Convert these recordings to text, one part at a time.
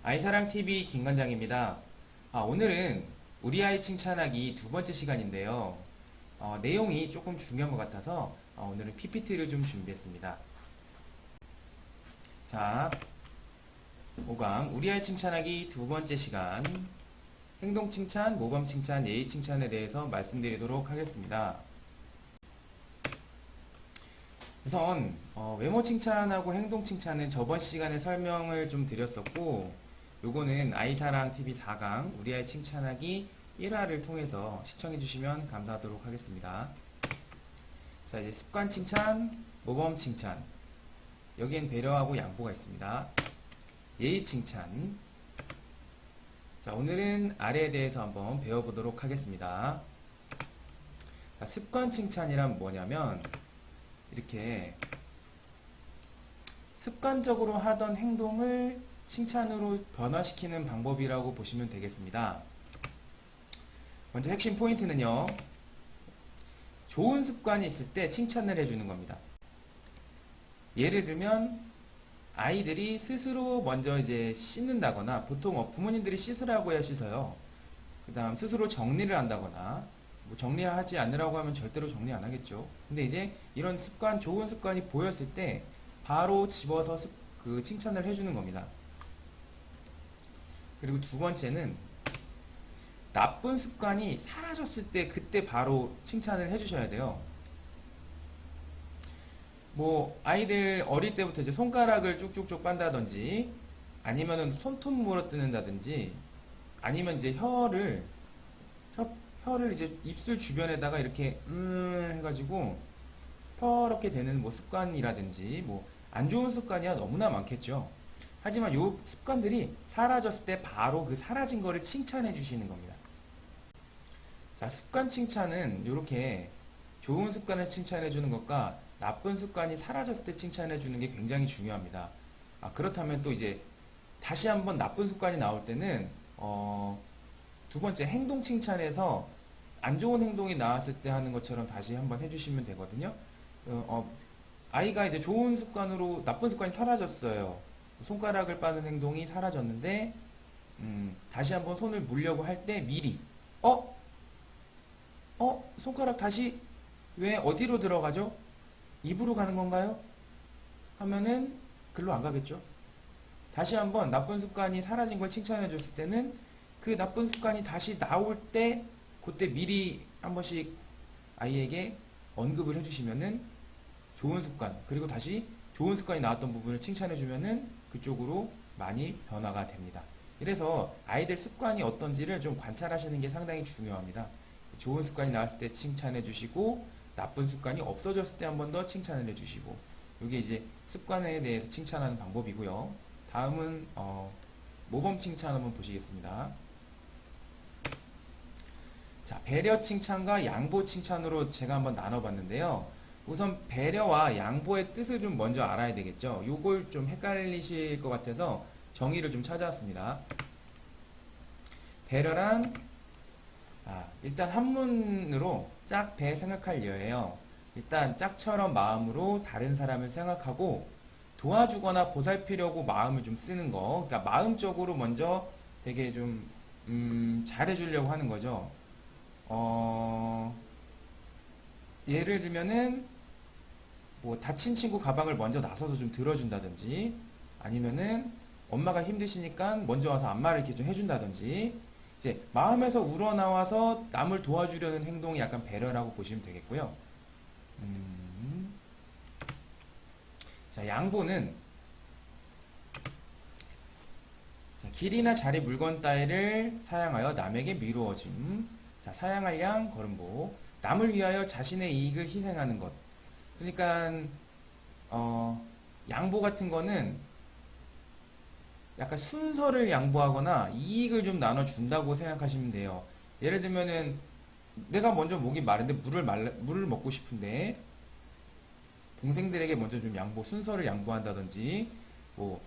아이사랑TV 김관장입니다. 오늘은 우리 아이 칭찬하기 두 번째 시간인데요. 내용이 조금 중요한 것 같아서 오늘은 PPT를 좀 준비했습니다. 자, 5강 우리 아이 칭찬하기 두 번째 시간 행동 칭찬, 모범 칭찬, 예의 칭찬에 대해서 말씀드리도록 하겠습니다. 우선 외모 칭찬하고 행동 칭찬은 저번 시간에 설명을 좀 드렸었고, 요거는 아이사랑TV 4강 우리 아이 칭찬하기 1화를 통해서 시청해 주시면 감사하도록 하겠습니다. 자, 이제 습관 칭찬, 모범 칭찬, 여기엔 배려하고 양보가 있습니다. 예의 칭찬. 자, 오늘은 아래에 대해서 한번 배워보도록 하겠습니다. 자, 습관 칭찬이란 뭐냐면 이렇게 습관적으로 하던 행동을 칭찬으로 변화시키는 방법이라고 보시면 되겠습니다. 먼저 핵심 포인트는요, 좋은 습관이 있을 때 칭찬을 해주는 겁니다. 예를 들면 아이들이 스스로 먼저 이제 씻는다거나, 보통 부모님들이 씻으라고 해야 씻어요. 그 다음 스스로 정리를 한다거나, 뭐 정리하지 않으라고 하면 절대로 정리 안 하겠죠. 근데 이제 이런 습관, 좋은 습관이 보였을 때 바로 집어서 그 칭찬을 해주는 겁니다. 그리고 두 번째는 나쁜 습관이 사라졌을 때 그때 바로 칭찬을 해주셔야 돼요. 뭐 아이들 어릴 때부터 이제 손가락을 쭉쭉쭉 빤다든지, 아니면은 손톱 물어뜯는다든지, 아니면 이제 혀를 이제 입술 주변에다가 이렇게 해가지고 퍼렇게 되는 뭐 습관이라든지, 뭐 안 좋은 습관이야 너무나 많겠죠. 하지만 요 습관들이 사라졌을 때 바로 그 사라진 거를 칭찬해 주시는 겁니다. 자, 습관 칭찬은 이렇게 좋은 습관을 칭찬해 주는 것과 나쁜 습관이 사라졌을 때 칭찬해 주는 게 굉장히 중요합니다. 그렇다면 또 이제 다시 한번 나쁜 습관이 나올 때는 두 번째 행동 칭찬에서 안 좋은 행동이 나왔을 때 하는 것처럼 다시 한번 해주시면 되거든요. 아이가 이제 좋은 습관으로 나쁜 습관이 사라졌어요. 손가락을 빠는 행동이 사라졌는데, 다시 한번 손을 물려고 할 때 미리, 손가락 다시 왜 어디로 들어가죠? 입으로 가는 건가요? 하면은 글로 안 가겠죠. 다시 한번 나쁜 습관이 사라진 걸 칭찬해 줬을 때는 그 나쁜 습관이 다시 나올 때 그때 미리 한 번씩 아이에게 언급을 해주시면은 좋은 습관, 그리고 다시 좋은 습관이 나왔던 부분을 칭찬해 주면은 그쪽으로 많이 변화가 됩니다. 그래서 아이들 습관이 어떤지를 좀 관찰하시는 게 상당히 중요합니다. 좋은 습관이 나왔을 때 칭찬해 주시고, 나쁜 습관이 없어졌을 때 한 번 더 칭찬을 해 주시고, 이게 이제 습관에 대해서 칭찬하는 방법이고요. 다음은 모범 칭찬 한번 보시겠습니다. 자, 배려 칭찬과 양보 칭찬으로 제가 한번 나눠봤는데요. 우선 배려와 양보의 뜻을 좀 먼저 알아야 되겠죠. 요걸 좀 헷갈리실 것 같아서 정의를 좀 찾아왔습니다. 배려란 일단 한문으로 짝, 배 생각할 여예요. 일단 짝처럼 마음으로 다른 사람을 생각하고 도와주거나 보살피려고 마음을 좀 쓰는 거. 그러니까 마음적으로 먼저 되게 좀 잘해주려고 하는 거죠. 예를 들면은 뭐 다친 친구 가방을 먼저 나서서 좀 들어준다든지, 아니면은 엄마가 힘드시니까 먼저 와서 안마를 이렇게 좀 해준다든지, 이제 마음에서 우러나와서 남을 도와주려는 행동이 약간 배려라고 보시면 되겠고요. 자, 양보는 길이나 자리, 물건 따위를 사양하여 남에게 미루어짐. 자, 사양할 양, 거름보. 남을 위하여 자신의 이익을 희생하는 것. 그러니까 양보 같은 거는 약간 순서를 양보하거나 이익을 좀 나눠준다고 생각하시면 돼요. 예를 들면은 내가 먼저 목이 마른데 물을 먹고 싶은데 동생들에게 먼저 좀 순서를 양보한다든지, 뭐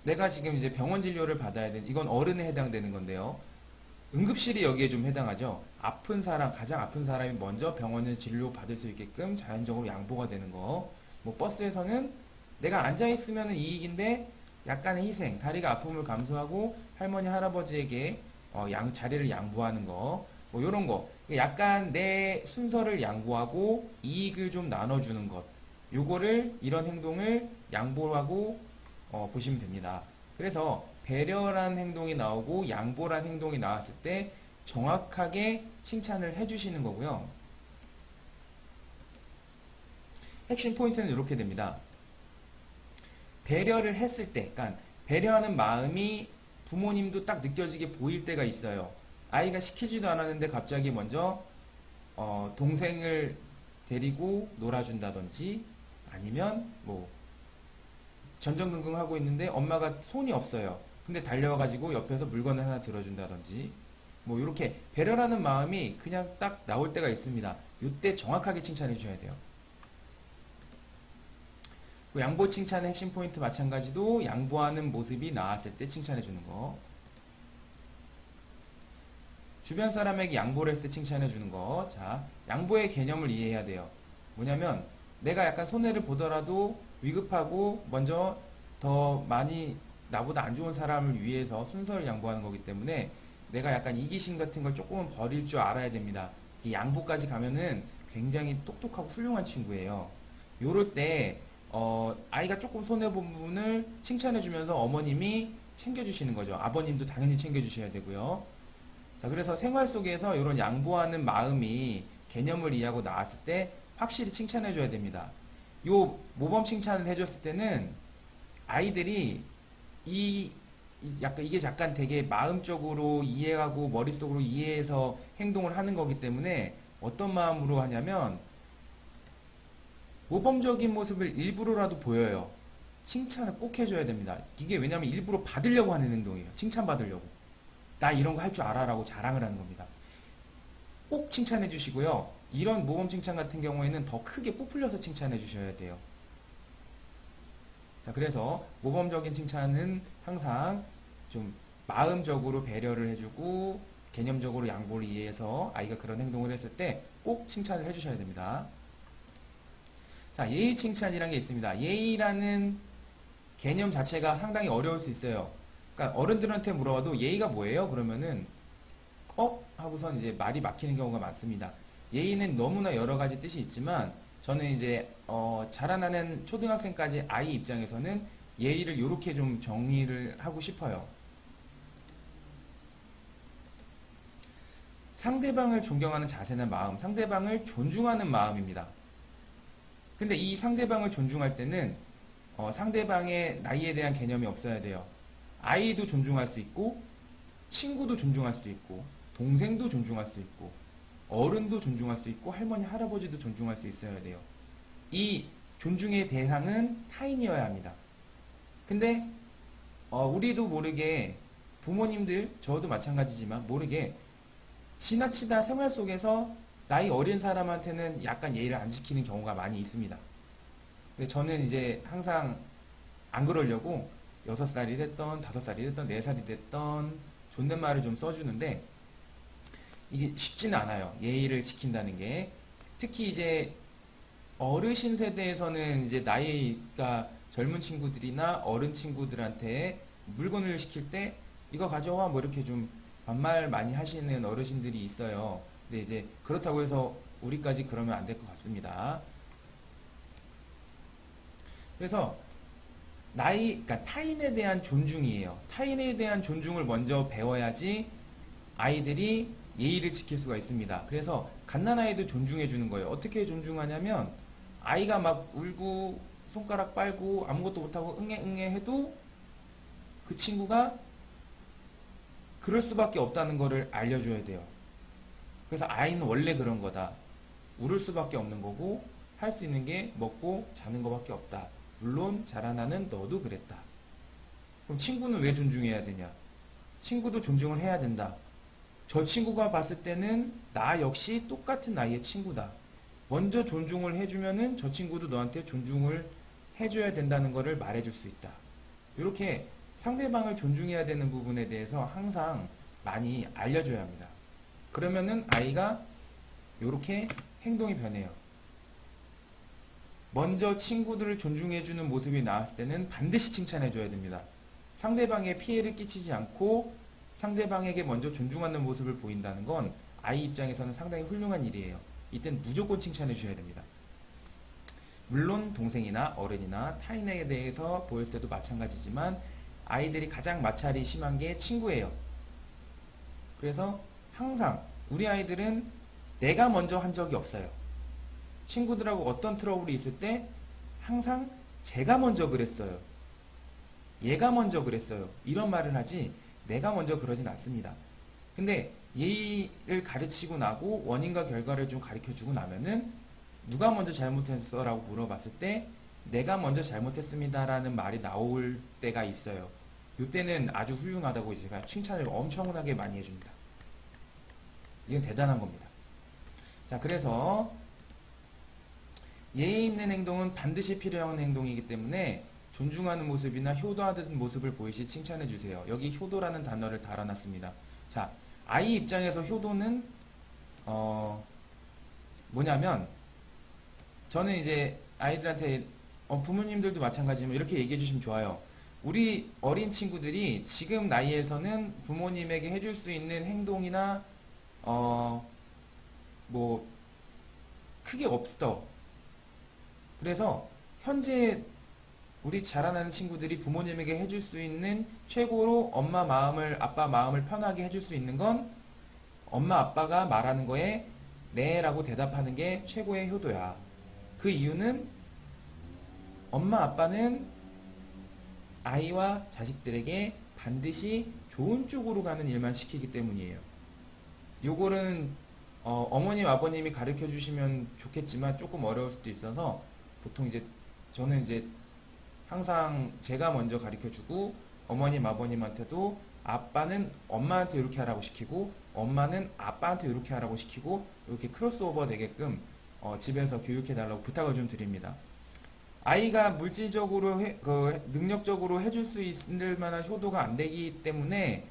내가 지금 이제 병원 진료를 받아야 되는, 이건 어른에 해당되는 건데요. 응급실이 여기에 좀 해당하죠. 가장 아픈 사람이 먼저 병원을 진료받을 수 있게끔 자연적으로 양보가 되는 거. 뭐 버스에서는 내가 앉아있으면 이익인데 약간의 희생, 다리가 아픔을 감수하고 할머니, 할아버지에게 자리를 양보하는 거, 뭐 요런 거. 약간 내 순서를 양보하고 이익을 좀 나눠주는 것. 요거를, 이런 행동을 양보하고 보시면 됩니다. 그래서 배려란 행동이 나오고 양보란 행동이 나왔을 때 정확하게 칭찬을 해주시는 거고요. 핵심 포인트는 이렇게 됩니다. 배려를 했을 때, 그러니까 배려하는 마음이 부모님도 딱 느껴지게 보일 때가 있어요. 아이가 시키지도 않았는데 갑자기 먼저 동생을 데리고 놀아준다든지, 아니면 뭐 전전긍긍하고 있는데 엄마가 손이 없어요. 근데 달려와가지고 옆에서 물건을 하나 들어준다든지, 뭐 이렇게 배려라는 마음이 그냥 딱 나올 때가 있습니다. 이때 정확하게 칭찬해 주셔야 돼요. 양보 칭찬의 핵심 포인트 마찬가지도 양보하는 모습이 나왔을 때 칭찬해 주는 거. 주변 사람에게 양보를 했을 때 칭찬해 주는 거. 자, 양보의 개념을 이해해야 돼요. 뭐냐면 내가 약간 손해를 보더라도 위급하고 먼저 더 많이 나보다 안 좋은 사람을 위해서 순서를 양보하는 거기 때문에 내가 약간 이기심 같은 걸 조금은 버릴 줄 알아야 됩니다. 이 양보까지 가면은 굉장히 똑똑하고 훌륭한 친구예요. 요럴 때 아이가 조금 손해본 부분을 칭찬해주면서 어머님이 챙겨주시는 거죠. 아버님도 당연히 챙겨주셔야 되고요. 자, 그래서 생활 속에서 이런 양보하는 마음이 개념을 이해하고 나왔을 때 확실히 칭찬해줘야 됩니다. 요 모범 칭찬을 해줬을 때는 아이들이 이게 약간 되게 마음적으로 이해하고 머릿속으로 이해해서 행동을 하는 거기 때문에 어떤 마음으로 하냐면 모범적인 모습을 일부러라도 보여요. 칭찬을 꼭 해줘야 됩니다. 이게 왜냐면 일부러 받으려고 하는 행동이에요. 칭찬받으려고. 나 이런 거 할 줄 알아라고 자랑을 하는 겁니다. 꼭 칭찬해 주시고요. 이런 모범 칭찬 같은 경우에는 더 크게 부풀려서 칭찬해 주셔야 돼요. 자, 그래서 모범적인 칭찬은 항상 좀 마음적으로 배려를 해주고 개념적으로 양보를 이해해서 아이가 그런 행동을 했을 때 꼭 칭찬을 해주셔야 됩니다. 자, 예의 칭찬이라는 게 있습니다. 예의라는 개념 자체가 상당히 어려울 수 있어요. 그러니까 어른들한테 물어봐도 예의가 뭐예요? 그러면은 하고선 이제 말이 막히는 경우가 많습니다. 예의는 너무나 여러 가지 뜻이 있지만 저는 이제 자라나는 초등학생까지 아이 입장에서는 예의를 이렇게 좀 정의를 하고 싶어요. 상대방을 존경하는 자세나 마음, 상대방을 존중하는 마음입니다. 근데 이 상대방을 존중할 때는 상대방의 나이에 대한 개념이 없어야 돼요. 아이도 존중할 수 있고, 친구도 존중할 수 있고, 동생도 존중할 수 있고, 어른도 존중할 수 있고, 할머니, 할아버지도 존중할 수 있어야 돼요. 이 존중의 대상은 타인이어야 합니다. 근데 우리도 모르게 부모님들, 저도 마찬가지지만 모르게 지나치다 생활 속에서 나이 어린 사람한테는 약간 예의를 안 지키는 경우가 많이 있습니다. 근데 저는 이제 항상 안 그러려고 6살이 됐던, 5살이 됐던, 4살이 됐던 존댓말을 좀 써주는데 이게 쉽지는 않아요. 예의를 지킨다는 게. 특히 이제 어르신 세대에서는 이제 나이가 젊은 친구들이나 어른 친구들한테 물건을 시킬 때 이거 가져와 뭐 이렇게 좀 반말 많이 하시는 어르신들이 있어요. 근데 이제 그렇다고 해서 우리까지 그러면 안 될 것 같습니다. 그래서 그러니까 타인에 대한 존중이에요. 타인에 대한 존중을 먼저 배워야지 아이들이 예의를 지킬 수가 있습니다. 그래서 갓난아이도 존중해 주는 거예요. 어떻게 존중하냐면 아이가 막 울고 손가락 빨고 아무것도 못하고 응애 해도 그 친구가 그럴 수밖에 없다는 거를 알려줘야 돼요. 그래서 아이는 원래 그런 거다. 울을 수밖에 없는 거고 할 수 있는 게 먹고 자는 거밖에 없다. 물론 자라나는 너도 그랬다. 그럼 친구는 왜 존중해야 되냐? 친구도 존중을 해야 된다. 저 친구가 봤을 때는 나 역시 똑같은 나이의 친구다. 먼저 존중을 해주면은 저 친구도 너한테 존중을 해줘야 된다는 거를 말해줄 수 있다. 이렇게 상대방을 존중해야 되는 부분에 대해서 항상 많이 알려줘야 합니다. 그러면은 아이가 이렇게 행동이 변해요. 먼저 친구들을 존중해주는 모습이 나왔을 때는 반드시 칭찬해줘야 됩니다. 상대방에 피해를 끼치지 않고 상대방에게 먼저 존중하는 모습을 보인다는 건 아이 입장에서는 상당히 훌륭한 일이에요. 이땐 무조건 칭찬해 주셔야 됩니다. 물론 동생이나 어른이나 타인에 대해서 보였을 때도 마찬가지지만 아이들이 가장 마찰이 심한 게 친구예요. 그래서 항상 우리 아이들은 내가 먼저 한 적이 없어요. 친구들하고 어떤 트러블이 있을 때 항상 제가 먼저 그랬어요. 얘가 먼저 그랬어요. 이런 말을 하지 내가 먼저 그러진 않습니다. 근데 예의를 가르치고 나고 원인과 결과를 좀 가르쳐주고 나면은 누가 먼저 잘못했어? 라고 물어봤을 때 내가 먼저 잘못했습니다 라는 말이 나올 때가 있어요. 이때는 아주 훌륭하다고 제가 칭찬을 엄청나게 많이 해줍니다. 이건 대단한 겁니다. 자, 그래서 예의 있는 행동은 반드시 필요한 행동이기 때문에 존중하는 모습이나 효도하는 모습을 보이시 칭찬해 주세요. 여기 효도라는 단어를 달아놨습니다. 자, 아이 입장에서 효도는 뭐냐면 저는 이제 아이들한테 부모님들도 마찬가지지만 이렇게 얘기해 주시면 좋아요. 우리 어린 친구들이 지금 나이에서는 부모님에게 해줄 수 있는 행동이나 뭐 크게 없어. 그래서 현재 우리 자라나는 친구들이 부모님에게 해줄 수 있는 최고로 엄마 마음을, 아빠 마음을 편하게 해줄 수 있는 건 엄마 아빠가 말하는 거에 네 라고 대답하는 게 최고의 효도야. 그 이유는 엄마 아빠는 아이와 자식들에게 반드시 좋은 쪽으로 가는 일만 시키기 때문이에요. 요거는 어머님 아버님이 가르쳐 주시면 좋겠지만 조금 어려울 수도 있어서 보통 이제 저는 이제 항상 제가 먼저 가르쳐 주고 어머님 아버님한테도 아빠는 엄마한테 이렇게 하라고 시키고 엄마는 아빠한테 이렇게 하라고 시키고 이렇게 크로스오버 되게끔 집에서 교육해 달라고 부탁을 좀 드립니다. 아이가 물질적으로 능력적으로 해줄 수 있을 만한 효도가 안 되기 때문에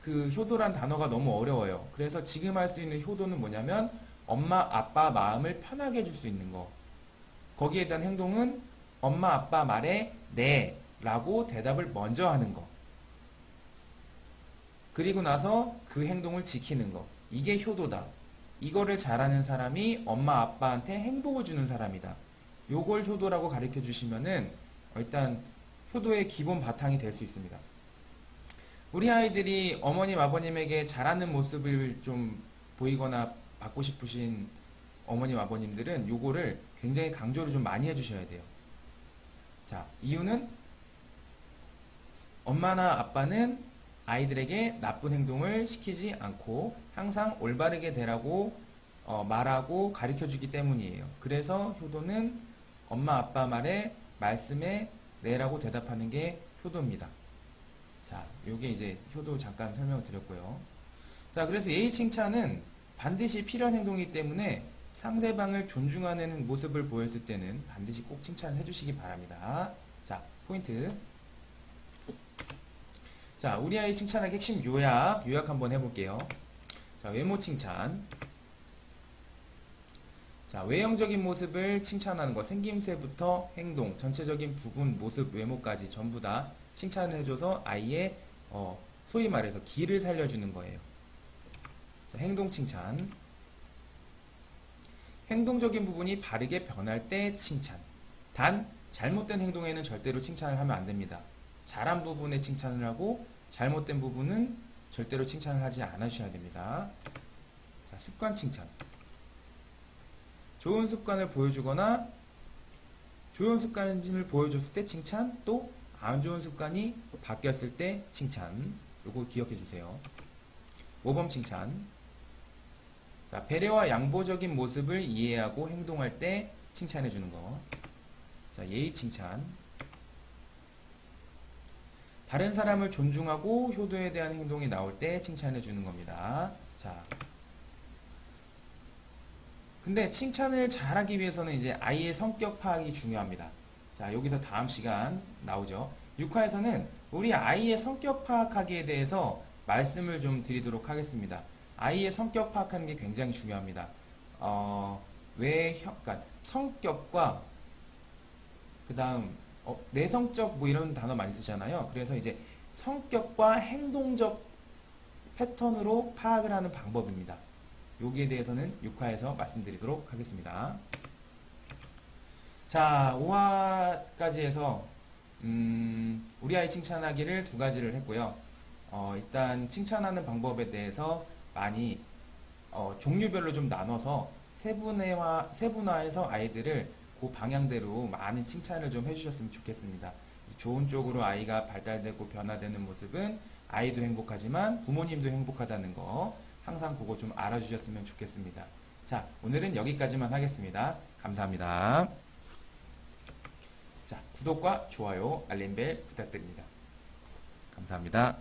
그 효도란 단어가 너무 어려워요. 그래서 지금 할 수 있는 효도는 뭐냐면 엄마 아빠 마음을 편하게 해줄 수 있는 거. 거기에 대한 행동은 엄마 아빠 말에 네 라고 대답을 먼저 하는 거. 그리고 나서 그 행동을 지키는 거. 이게 효도다. 이거를 잘하는 사람이 엄마 아빠한테 행복을 주는 사람이다. 요걸 효도라고 가르쳐 주시면은 일단 효도의 기본 바탕이 될 수 있습니다. 우리 아이들이 어머님 아버님에게 잘하는 모습을 좀 보이거나 받고 싶으신 어머님 아버님들은 요거를 굉장히 강조를 좀 많이 해주셔야 돼요. 자, 이유는 엄마나 아빠는 아이들에게 나쁜 행동을 시키지 않고 항상 올바르게 되라고 말하고 가르쳐 주기 때문이에요. 그래서 효도는 엄마 아빠 말씀에 네라고 대답하는 게 효도입니다. 자, 요게 이제 효도 잠깐 설명을 드렸고요. 자, 그래서 예의 칭찬은 반드시 필요한 행동이기 때문에 상대방을 존중하는 모습을 보였을 때는 반드시 꼭 칭찬을 해주시기 바랍니다. 자, 포인트. 자, 우리 아이 칭찬하기 핵심 요약 한번 해볼게요. 자, 외모 칭찬. 자, 외형적인 모습을 칭찬하는 것, 생김새부터 행동, 전체적인 부분, 모습, 외모까지 전부 다 칭찬을 해줘서 아이의 소위 말해서 기를 살려주는 거예요. 자, 행동 칭찬. 행동적인 부분이 바르게 변할 때 칭찬. 단 잘못된 행동에는 절대로 칭찬을 하면 안 됩니다. 잘한 부분에 칭찬을 하고 잘못된 부분은 절대로 칭찬을 하지 않으셔야 됩니다. 자, 습관 칭찬. 좋은 습관을 보여주거나 좋은 습관을 보여줬을 때 칭찬, 또 안 좋은 습관이 바뀌었을 때 칭찬. 요거 기억해 주세요. 모범 칭찬. 자, 배려와 양보적인 모습을 이해하고 행동할 때 칭찬해 주는 거. 자, 예의 칭찬. 다른 사람을 존중하고 효도에 대한 행동이 나올 때 칭찬해 주는 겁니다. 자, 근데 칭찬을 잘하기 위해서는 이제 아이의 성격 파악이 중요합니다. 자, 여기서 다음 시간 나오죠. 6화에서는 우리 아이의 성격 파악하기에 대해서 말씀을 좀 드리도록 하겠습니다. 아이의 성격 파악하는 게 굉장히 중요합니다. 그러니까 성격과 그 다음 내성적 뭐 이런 단어 많이 쓰잖아요. 그래서 이제 성격과 행동적 패턴으로 파악을 하는 방법입니다. 여기에 대해서는 6화에서 말씀드리도록 하겠습니다. 자, 5화까지 해서 우리 아이 칭찬하기를 2가지를 했고요. 일단 칭찬하는 방법에 대해서 많이 종류별로 좀 나눠서 세분화해서 아이들을 그 방향대로 많은 칭찬을 좀 해주셨으면 좋겠습니다. 좋은 쪽으로 아이가 발달되고 변화되는 모습은 아이도 행복하지만 부모님도 행복하다는 거 항상 그거 좀 알아주셨으면 좋겠습니다. 자, 오늘은 여기까지만 하겠습니다. 감사합니다. 자, 구독과 좋아요, 알림벨 부탁드립니다. 감사합니다.